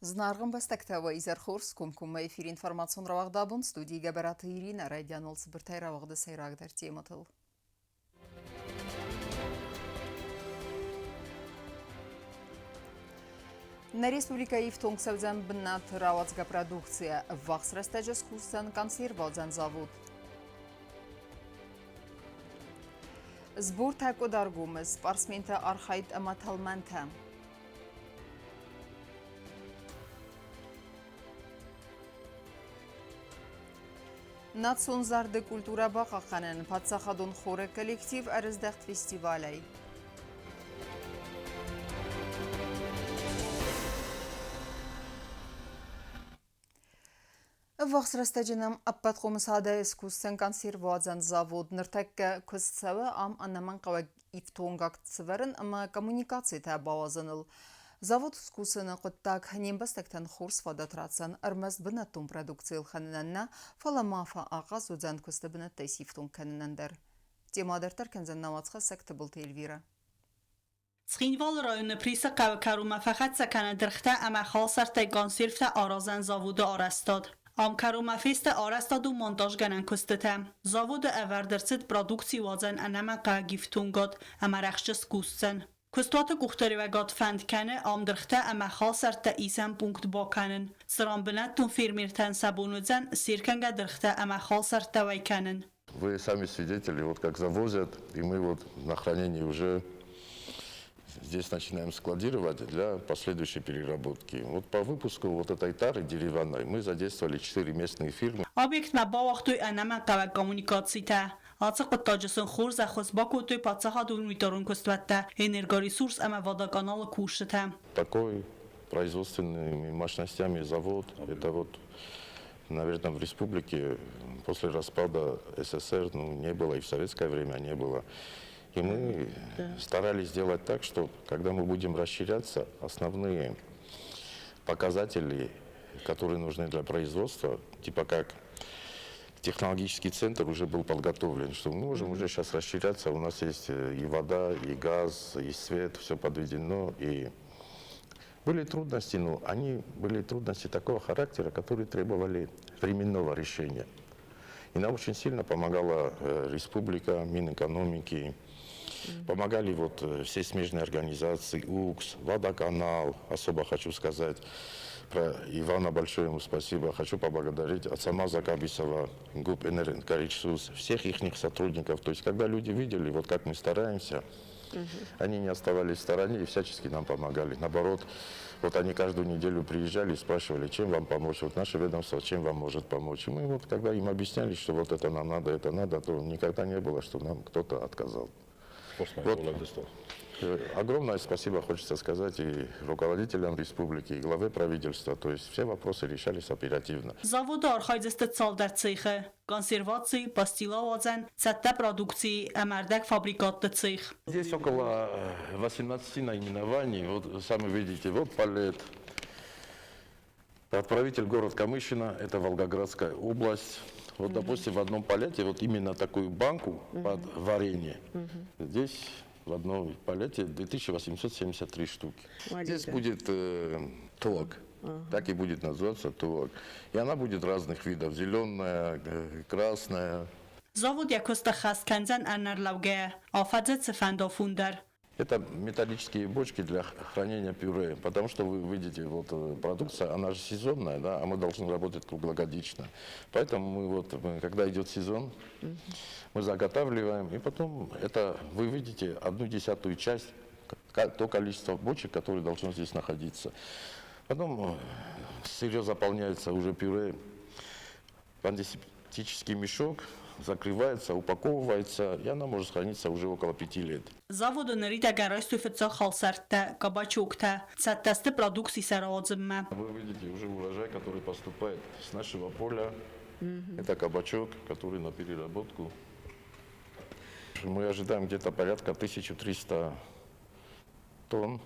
Знарган бастактава изар хорс кумкума эфир информацион равагдабун студии габараты Ирина радианол сбыртай равагды сайрагдар тематыл. На республика Ифтонг савзан бнат равацга продукция вахс растаджас кусан консервалзан завод. Сбор тако даргумыз спортсмента архайт аматалманта. Нацунзарды культура бақақанын патсахадун хоре коллектив арыздақт фестивалей. Вахс растаджинам аппатқумыз хада эскуссен консервазан завод ныртакка көстсавы ам анаман қава ифтонгак цварен ама коммуникации та бавазаныл. Завод скусыны құттак нембастактан хорс вадатрацан армаз бінаттун продукцийл ханынанна фаламафа ағаз удзан көсті бінаттай сифтун канынандар. Темадартар кензан навацха секті бұл Эльвира. Цхинвал районы приса карума фақат сакана дырхта ама халсартай консервта аразан заводы арастад. Ам карума фест арастаду монтаж ганан көстіті. Заводы әвәрдірсід продукции вазан анама қағифтунгад ама рақшыс кустсан. Көстуаты құқтаривагат фәндкәні амдырхта әмә халсарта исән пункт баканын. Сыран бінаттун фермиртен сабунудзан сирканга дырхта әмә халсарта вайканын. Вы сами свидетели, вот как завозят, и мы вот на хранении уже здесь начинаем складировать для последующей переработки. Вот по выпуску вот этой тары деревянной мы задействовали 4 местные фирмы. Объект ма бавахтуй әнәмә қава коммуникацита. Ацıq паттacısın xorza xosбакутуй патсахадун миторун көстуатта энергоресурс әмә водоканалы кушыта. Такой производственными мощностями завод, это вот, наверное, в республике после распада СССР не было, и в советское время не было. И мы старались сделать так, что когда мы будем расширяться, основные показатели, которые нужны для производства, типа как технологический центр уже был подготовлен, что мы можем уже сейчас расширяться, у нас есть и вода, и газ, и свет, все подведено, и были трудности, но они были трудности такого характера, которые требовали временного решения. И нам очень сильно помогала республика, Минэкономики, помогали вот все смежные организации, УКС, Водоканал, особо хочу сказать про Ивана, большое ему спасибо. Хочу поблагодарить Ацама Закабисова, ГУП «Энергоресурс», всех их сотрудников. То есть, когда люди видели, вот как мы стараемся, они не оставались в стороне и всячески нам помогали. Наоборот, вот они каждую неделю приезжали и спрашивали, чем вам помочь. Вот наше ведомство, чем вам может помочь. И мы вот, когда им объясняли, что вот это нам надо, то никогда не было, что нам кто-то отказал. Вот. Огромное спасибо хочется сказать и руководителям республики, и главе правительства. То есть все вопросы решались оперативно. Завод архайзысты цалдар цехы, консервации, пастиловазан, цатта продукции, амардак фабрикатты цех. Здесь около 18 наименований. Вот сами видите, вот палет. Отправитель город Камышино, это Волгоградская область. Вот, допустим, в одном палете вот именно такую банку под варенье. Здесь в одной палете 2873 штуки. Здесь будет толок, так и будет называться толок. И она будет разных видов, зеленая, красная. Завод якоста хасканзан анарлауге, афадзе цефандофундар. Это металлические бочки для хранения пюре, потому что вы видите, вот продукция, она же сезонная, да, а мы должны работать круглогодично. Поэтому мы когда идет сезон, мы заготавливаем, и потом это вы видите 1/10 часть, то количество бочек, которые должно здесь находиться. Потом сырье заполняется уже пюре в антисептический мешок, закрывается, упаковывается, и она может храниться уже около 5 лет. Заводы наритаган растуфица халсарта, кабачокта, цаттасты продукции сараодзымма. Вы видите уже урожай, который поступает с нашего поля. Это кабачок, который на переработку. Мы ожидаем где-то порядка 1300 тонн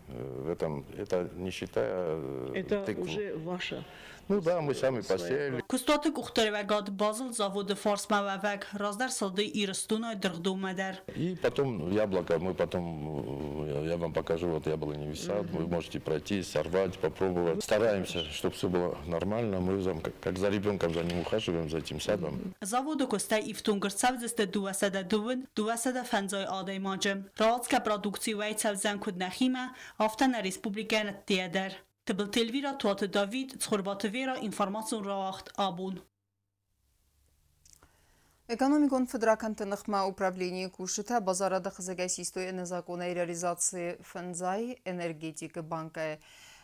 В этом, это не считая Это тыкву. уже ваша. Ну да, мы сами посеяли. Кустотик ухтаревагат базл заводы форсмававак раздар сады ирстуной дырхдумадар. И потом яблоко, мы потом, я вам покажу, вот яблоневый сад, вы можете пройти, сорвать, попробовать. Стараемся, чтобы все было нормально, мы как за ребенком за ним ухаживаем, за этим садом. Заводы кустай ифтунгрцавзесте дуасада дувын, дуасада фанзой адаймаджы. Раадска продукции вайцавзан куднахима, афтана республикан тиадар. Тбыл Телвира Туаты Давид, Цхурбатывера, информацион раахт абун. Экономикон федеракантынықма управление кушыта базарада қызыгайсистой незаконной реализации фэнзай энергетика банка.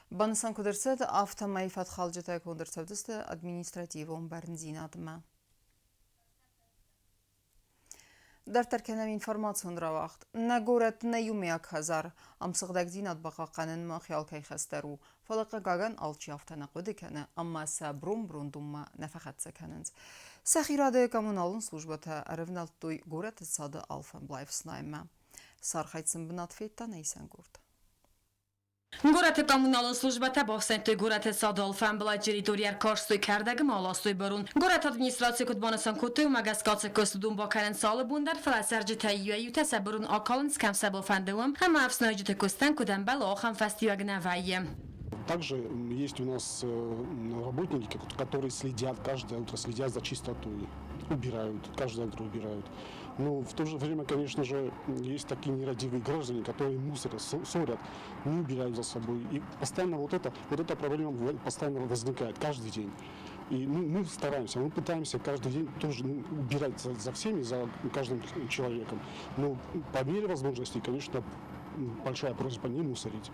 Банысан кудырсет автомай фатхалжытай кудырсевдісті административон бәрінзинадыма. Դարտարկենեմ ինվորմացիոն ռավաղտ, նագորդ նեյումիակ հազար, ամսղդակ զինատ բաղաղանեն մախյալքայ խստերու, վալակը գագան ալչի ավտանակ ոդիկենը, ամմա սա բրում նավախացականենց։ Սախիրադը կամունալուն սլուժբաթը արևնալտույ գորդ սադը ալվան բլայվսնայմը, սարխայցն բնատվետան էյսան գորդ։ Գորաթը կոմունալն սլուժբաթը բովսենտը գորաթը սադալֆան բլաջերի դորիար կարստոյ կարդագը մալաստոյ բրուն։ Գորաթ ադմինիստրացիա կուտբանասան կուտը մագասկացը կստուդում բակարեն սալը բունդար ֆրասարջի թայյուա յուտեսա բրուն ակալն սկամ սաբալֆանդылым, հама ավսնոյջի կուստան կուդան բալ ոխան фестивагнавайе. Также есть у нас работники, которые следят, каждое утро следят за чистотой, убирают, каждое утро убирают. Но в то же время, конечно же, есть такие нерадивые граждане, которые мусорят, ссорят, не убирают за собой. И постоянно вот эта проблема постоянно возникает каждый день. И мы стараемся, мы пытаемся каждый день тоже убирать за всеми, за каждым человеком. Но по мере возможностей, конечно, большая просьба не мусорить.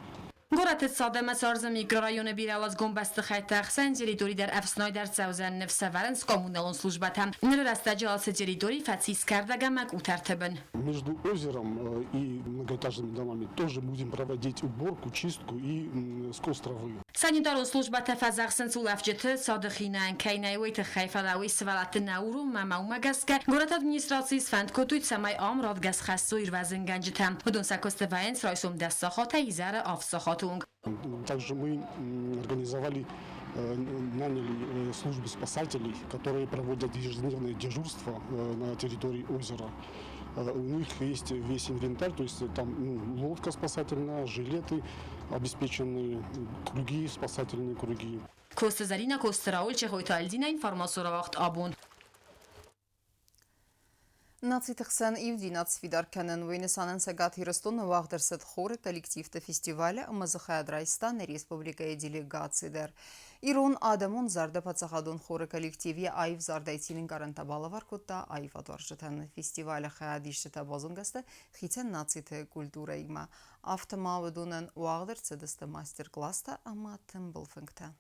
Գորաթը սադեմը սարզը միկրոռայոնը բիրալած գոմբաստը խայտախ սենջերի դորի դեր ավսնոյ դեր ծավզան նվսավարենց կոմունալон службатам. Нерастаджалцы территории фацис кардагамак утартыбын. Между озером и многоэтажными домами тоже будем проводить уборку, чистку и скос травы. Санитарон службата фазахсен сулавджеты садыхинан кайнайвойты хайфалауи свалаты науру мамаумагаска. Город администрации сфанд котуйт самай амрад газхассу ирвазынганджетам. Удун сакосты ваенс райсум дастахата изара авсахатунг. Также мы организовали, наняли службу спасателей, которые проводят ежедневное дежурство на территории озера. У них есть весь инвентарь, то есть там лодка спасательная, жилеты обеспеченные, круги, спасательные круги. Коста Зарина, Коста Рауль, Чехойта Альдина, информацию равахт абун. Նացիտխսեն իվդինաց վիդարքանեն վույնեսանեն սեգատ հիրստոնը վաղդրսետ խորը կոլեկտիվտը ֆեստիվալը մզխայադրայստան Ռեսպուբլիկայի դելեգացիդեր։ Իրոն ադամոն զարդը պացախադուն խորը կոլեկտիվի այվ զարդայցիլին կարանտաբալավար կոտա այվ ադվարժտան ֆեստիվալը խայադիշտը բազունգստը խիցեն նացիթը կուլտուրայգմա։ Ավտամավդունեն վաղդրսեդստը մաստեր կլաստը ամա թմբլվնգտը։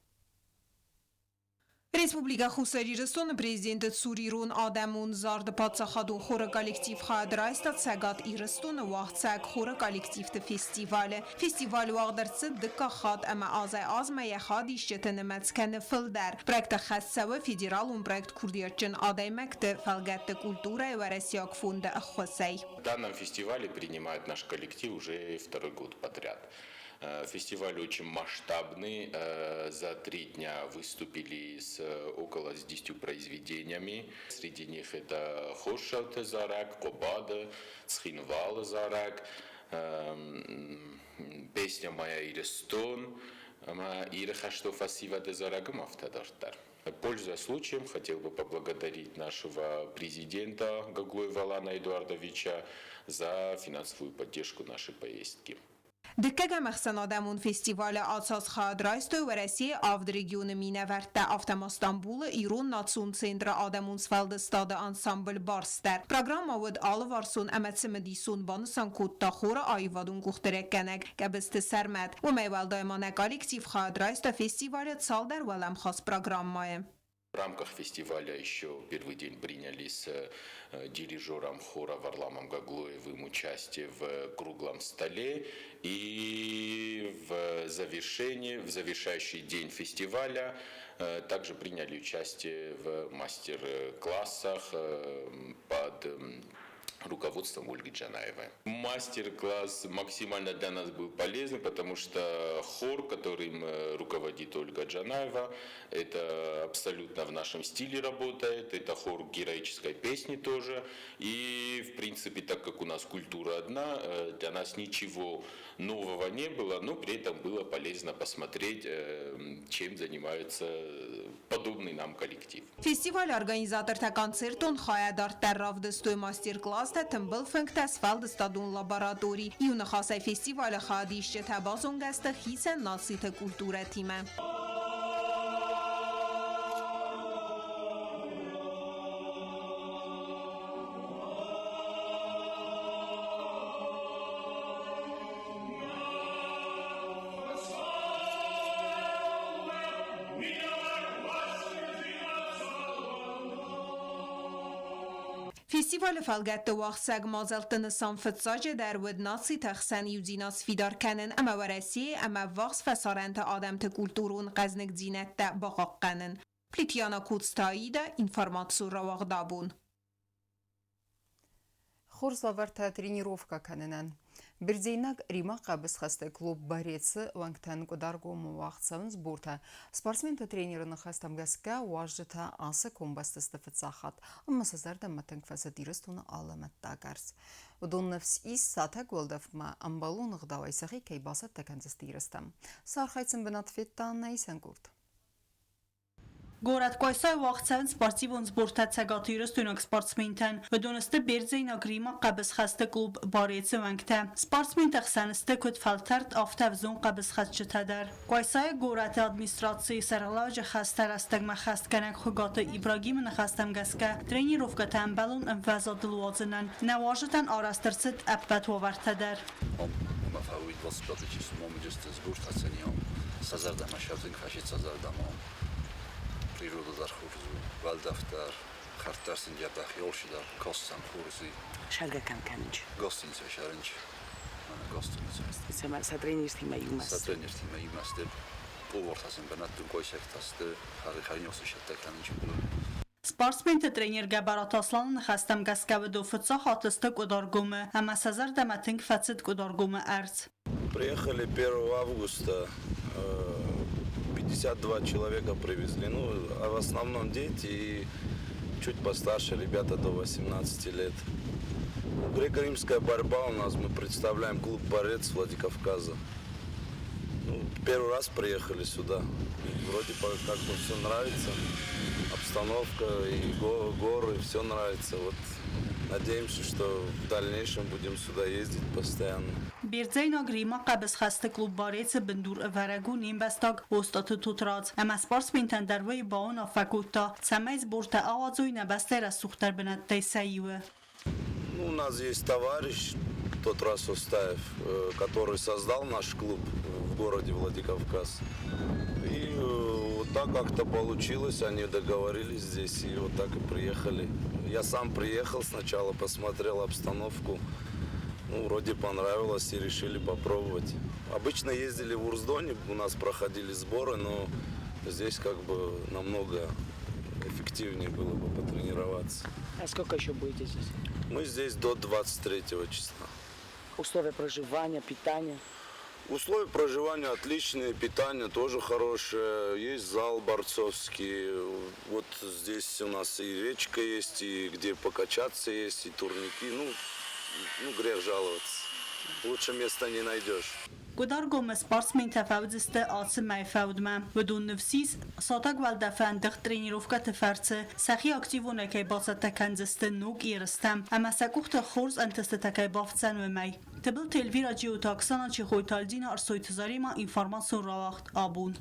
Республика Хусари Рестон президент Сурирун Адамун Зард Пацахадун хора коллектив Хадрайста Цагат Ирестон Вахцак хора коллектив фестивале. Фестиваль Вахдарцы Дыка Хад Ама Азай Азма Яхад Ишчетен Мацкан Филдар. Проект Хассава Федералун проект Курдиерчен Адаймекте Фалгатте культура и Варасиак фонда Ахвасай. В данном фестивале принимает наш коллектив уже второй год подряд. Фестиваль очень масштабный. За 3 дня выступили с около 10 произведениями. Среди них это Хошал Тезарак, Кобада, Цхинвал Зарак, песня «Моя Ирестон», Ирехаштофа Сива Тезарагам Автодартар. Пользуясь случаем, хотел бы поблагодарить нашего президента Гаглоева Лана Эдуардовича за финансовую поддержку нашей поездки. Дыккага махсан Адамун фестиваля Ацас Хадрайстой в России авд регионы Минаверта Автомастамбула Ирон Нацун Центра Адамун Свалда Стада Ансамбль Барстер. Программа вод Алварсун Аматсимадисун Бансан Кутта Хора Айвадун Гухтереккенек Габесты Сармат. Умейвалдаймана коллектив Хадрайста фестиваля Цалдар Валам Хас программае. В рамках фестиваля еще первый день приняли с дирижером хора Варламом Гаглоевым участие в круглом столе, и в завершающий день фестиваля также приняли участие в мастер-классах под руководством Ольги Джанаевой. Мастер-класс максимально для нас был полезный, потому что хор, которым руководит Ольга Джанаева, это абсолютно в нашем стиле работает, это хор героической песни тоже. И, в принципе, так как у нас культура одна, для нас ничего нового не было, но при этом было полезно посмотреть, чем занимается подобный нам коллектив. Ֆեստիվալ օրգանիզատոր կոնցերտուն խայադար տերավ դստոյ մաստեր կլասը թմբլ ֆնք տեսվալ դստադուն լաբորատորի իու նխասայ ֆեստիվալը խադիշ չթաբազոն գաստը խիսեն նացիթը կուլտուրը թիմը Ֆեստիվալը ֆալգատը վախսակ մազալտը սանֆծաճը դարվդ նացի թախսան յուձինաս ֆիդար կանն ամա վարասի ամա վախս ֆասարանտը ադամտը կուլտուրուն ყազնկ ձինետտը բաղաղ Պլիտիանա կուծտայիդը ինформацию რავաղդաբուն Խորզավարդը тренировка կանենան Бердейнак Рима Кабыс хасты клуб борец вангтан кударгому вахцавн сборта. Спортсмен-то тренеры на хастам гаска уажжета аса комбасты стафицахат. Amma sazarda matang фасадирыстуна аламат тагарс. Удоннавс ис сата голдавма амбалун гдавай сахи кей басат таканзастирыстам. Сархайцын бенатфеттан найсангурт. Գորատ կոյսայ վաղցավն սպարտիվոն զբորտացագատիրս տունակ սպարտսմինտան, վդոնստը բերձեին ագրիմա կաբս խաստը կլուբ բարիեցը վանգտա, սպարտսմինտը խսանստը կոտ ֆալտարդ ավտավզոն կաբս խաստ չտադար։ Կոյսայ գորատը ադմիստրացիի սարալավջը խաստար աստագմա խաստ կանակ խգատը իբրագիմը նխաստամ գասկա, տրենիրովկա տամբալուն ըմվազադլուածնան, նավաժտան արաստրցըտ ապպատ հովարտադար։ Природа дар хурзу, валдафтар, хартар синҷабдах ёлшидар, костсан хурзи. Шарга камканич. Гостинц шаринч. Ана гостинц. Сема сатренер тима юмас. Сатренер тима юмас. Пулвортасен бенаттун койсектасты, хари харинёсы шаттаканич. Սպարտսմենտը տրեներ Գաբարատ Ասլանը նխաստամ գասկավդո ֆծա հատստը կոդարգումը, ամա սազար դամատենք ֆացիտ կոդարգումը արց։ Приехали 1 августа. 52 человека привезли, а в основном дети и чуть постарше ребята до 18 лет. Греко-римская борьба у нас, мы представляем клуб «Борец» Владикавказа. Первый раз приехали сюда, вроде как бы все нравится, обстановка и горы, все нравится. Вот надеемся, что в дальнейшем будем сюда ездить постоянно. Բերձեին ագրիմա կաբս խաստը կլուբ բարեցը բնդուր վարագուն իմբաստակ ոստատը թուտրած, ամա սպորտսմենտան դարվեի բաուն աֆակուտա, цամայց բորտա աղածույն աբաստέρα սուխտար բնատ тайсаивы. У нас есть товарищ, тот раз Устаев, который создал наш клуб в городе Владикавказ. И вот так как-то получилось, они договорились здесь и вот так и приехали. Я сам приехал сначала, посмотрел обстановку, вроде понравилось и решили попробовать. Обычно ездили в Урздоне, у нас проходили сборы, но здесь как бы намного эффективнее было бы потренироваться. А сколько еще будете здесь? Мы здесь до 23 числа. Условия проживания, питания? Условия проживания отличные, питание тоже хорошее, есть зал борцовский, вот здесь у нас и речка есть, и где покачаться есть, и турники, грех жаловаться, лучше места не найдешь. Կոդարգոմը սպարտսմենտը ֆավձստը ացը մայֆավդմա, վդուն նվսիս սոտակ վալդաֆան դղ տրենիրովկա տվարցը, սախի ակտիվոն եկայ բացատական ձստը նուկ իրստամ, ամասակուղտը խորզ ընտստը տակայ բավցան վմայ։ Տբլ տելվիրա ջիոտաքսանա չի խոյտալդինը արսոյթ զարիմա ինվարմասիոն ռավաղտ աբուն։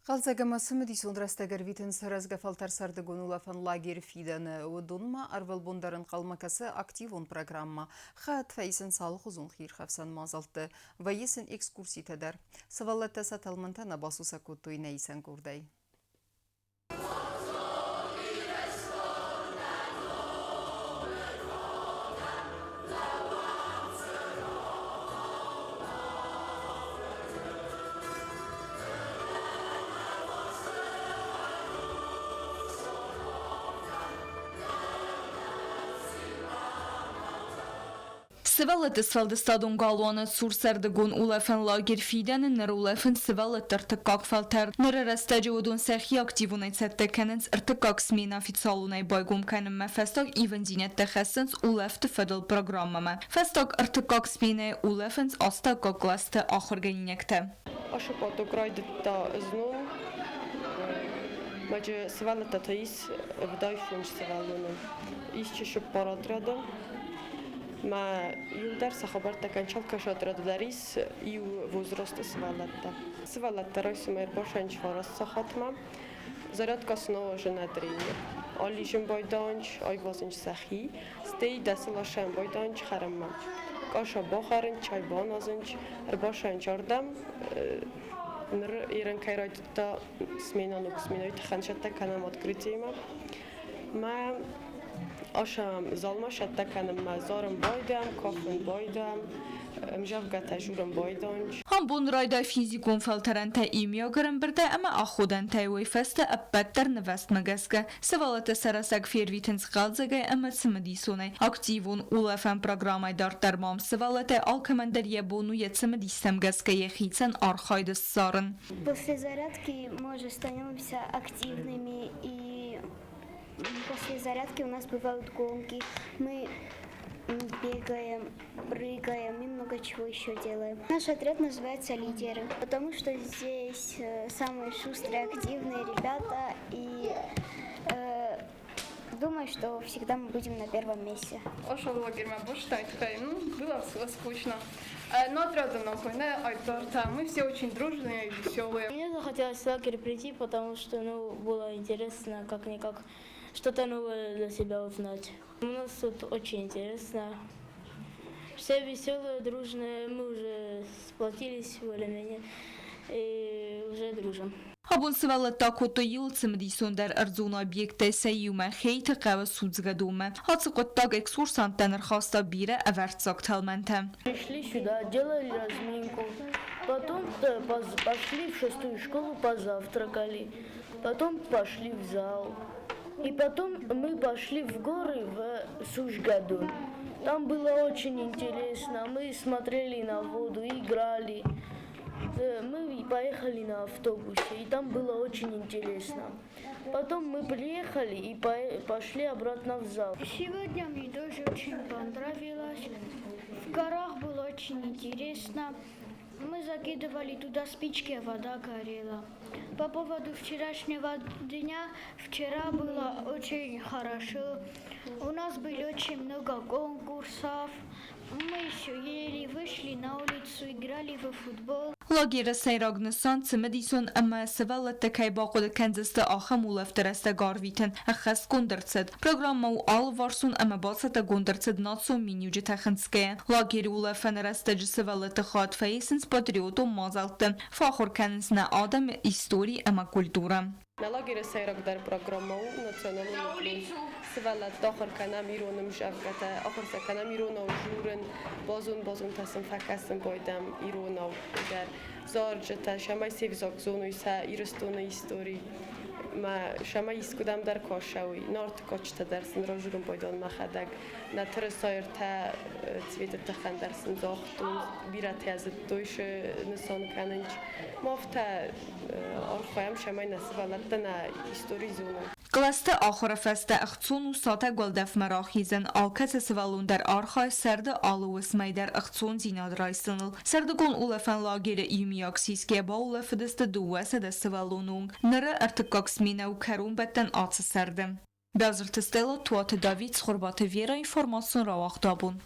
Qalzagama Dison Rastagarvitın Sarazgafaltar Sardagonulafan Lager Fidanı Udunma Arval Bundarın Kalmakası aktivun programma Xat Feysin Sağlık Uzun Xir Xafsan Mazaltı Vayesin ekskursitedar Sıvallatta Satalmantana Basusa Kutuy Neysen Kurday. Sevalet Svaldestatun galvanı surserdegun ulefen lager fiden ner ulefen sevalet irtikak felter ner restecudun serhi aktivunay settekenens irtikak smina fitsalunay baygum kanem me festak ivenzinet tehessens ulefte fedel programmama. Festak irtikak smina ulefens asta gogleste achorgeninekte. Aşapatok raydetta znun, macie sevaleta to is wdajfunś sevalunum. Isci și paratradă, ma iudar să habarta canchalka șatradă daris iu возраста sevaleta. Sevaleta raisumер boșanci varas sahatma, зарядка снова же на тренер. Алишем бойданч, айвазынч сахи, стей дасылашем бойданч харама. Каша бахарın çay banazınç, erbaşanç ardam, ирен кайрайтта сменанук сменойт ханшатта канам открытиема. Ма ашам залмашатта канам мазарым байдам, кафын байдам, мжавгата журым байданч. Ham bun rayda fizikun felterente imya görembirde ama axudan tayvay feste abbatter nevest megeske. Sevalete serasek firvitens galzege ama simedisonay. Aktivun ulefen programay dartarmam sevalete alkemenderiye bonu yetsimedistem geske yechicen archaydes sarın. После зарядки мы уже становимся активными, и после зарядки у нас бывают гонки. Мы бегаем, прыгаем и много чего еще делаем. Наш отряд называется «Лидеры», потому что здесь самые шустрые, активные ребята, и думаю, что всегда мы будем на первом месте. Было скучно. Но отрядом мы все очень дружные и веселые. Мне захотелось в лагерь прийти, потому что было интересно как-никак что-то новое для себя узнать. У нас тут очень интересно. Все веселые, дружные, мы уже сплотились более-менее и уже дружим. Habun sevaleta koto yıltsimdison der arzuna obyekte seyume xeyte qava sudzgadume. Hatsı qottag экскурсанттан хasta bire эвертсакталменте. Пришли сюда, делали разминку, потом пошли в 6-ю школу, позавтракали, потом пошли в зал. И потом мы пошли в горы в Сушгадун. Там было очень интересно, мы смотрели на воду, играли. Мы поехали на автобусе, и там было очень интересно. Потом мы приехали и пошли обратно в зал. Сегодня мне тоже очень понравилось. В горах было очень интересно. Мы закидывали туда спички, вода горела. По поводу вчерашнего дня, вчера было очень хорошо. У нас были очень много конкурсов. Мы еще еле вышли на улицу, играли в футбол. Lager seyragnesan simedison ama sevalete kaybaqod kenzeste axam uleftereste garviten axas kondertsed. Programma u al varsun ama basata gondertsed natso minjuji techenske. Lager ulefen resteci sevalete xat feysens patrioto mazalten. Faxor kenzne adam istori ama kultura. На лагере сайрагдар программу национальную سوالات داخل کنم ایران مشافقته آخر کنم ایران و جورن بازون تصم فکستم بایدم ایران و در زارجته شما سیفزاک زونویسه ایرستون ایستوری ما شما ایسکودم در کاشوی نارت کاشته درسن را جورن بایدان مخدک نتر سایر تا تفیدت تخن درسن زاختون بیرتی از دویش نسان کننج مافته آرخوایم شما نسوالات دنا ایستوری زونو Klaste axıra fəstə ixtsun usata qoldəf məraxizən alkəsə sivalun der arxay sərdə alı usmaydər ixtsun zinad raysınıl. Sərdə qon uləfən lageri imiyaksiskiyə ba uləfədəstə duvəsə də sivalunun. Nərə ərtiqaq smina u kərun bəttən atsı sərdim. Bəzir testela tuatı David sxurbatı vera informasyon ravaqtabun.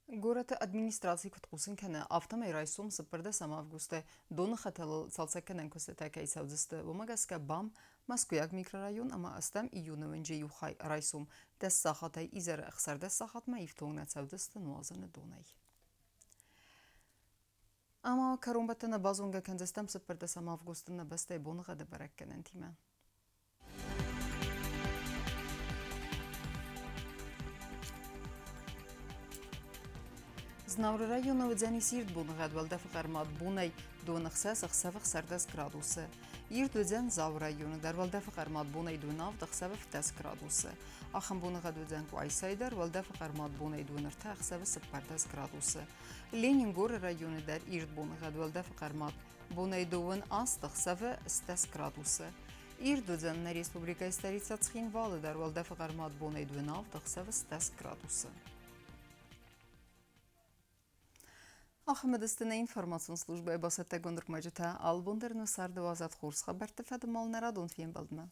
Город администрации Кутқусынканы автомай райсом сыпырды сам августе доны хаталы салсакканен көсетәкә исәудісті өмәгәске бам Москвяк микрорайон ама астам июны венже юхай райсом дәс сахатай изер әхсар дәс сахатма ифтоңна сәудісті нуазаны донай. Ама карумбаттына базонга кәндестәм сыпырды сам августына бәстай боныға да бәрәккәнен тимен. Знавры района удзяни сирт буны гадвалда фqarmat бунай донықса сақсавық сардас градусы. Իրդուձեն զավրայյունը դար վալդեֆը բուն էյդունավ դխսևը վտես գրադուսը, ախմբունը գդուձեն կուայսայդար վալդեֆը բուն էյդունր թեղսևը սպարտես գրադուսը, Լենին գորը ռայյունը դար իրդբունը գդուալդեֆը բուն էյդուվն անց դխսևը ստես գրադուսը, Իրդուձեն Ռեսպուբլիկայի ստարիցացխին վալը դար վալդեֆը բուն էյդունավ դխսևը ստես գրադուսը. Ахмедստина информационная служба басата гондырмажыта албондерны сарды вазат хурс хабарты фадымалнара дон фен балдына.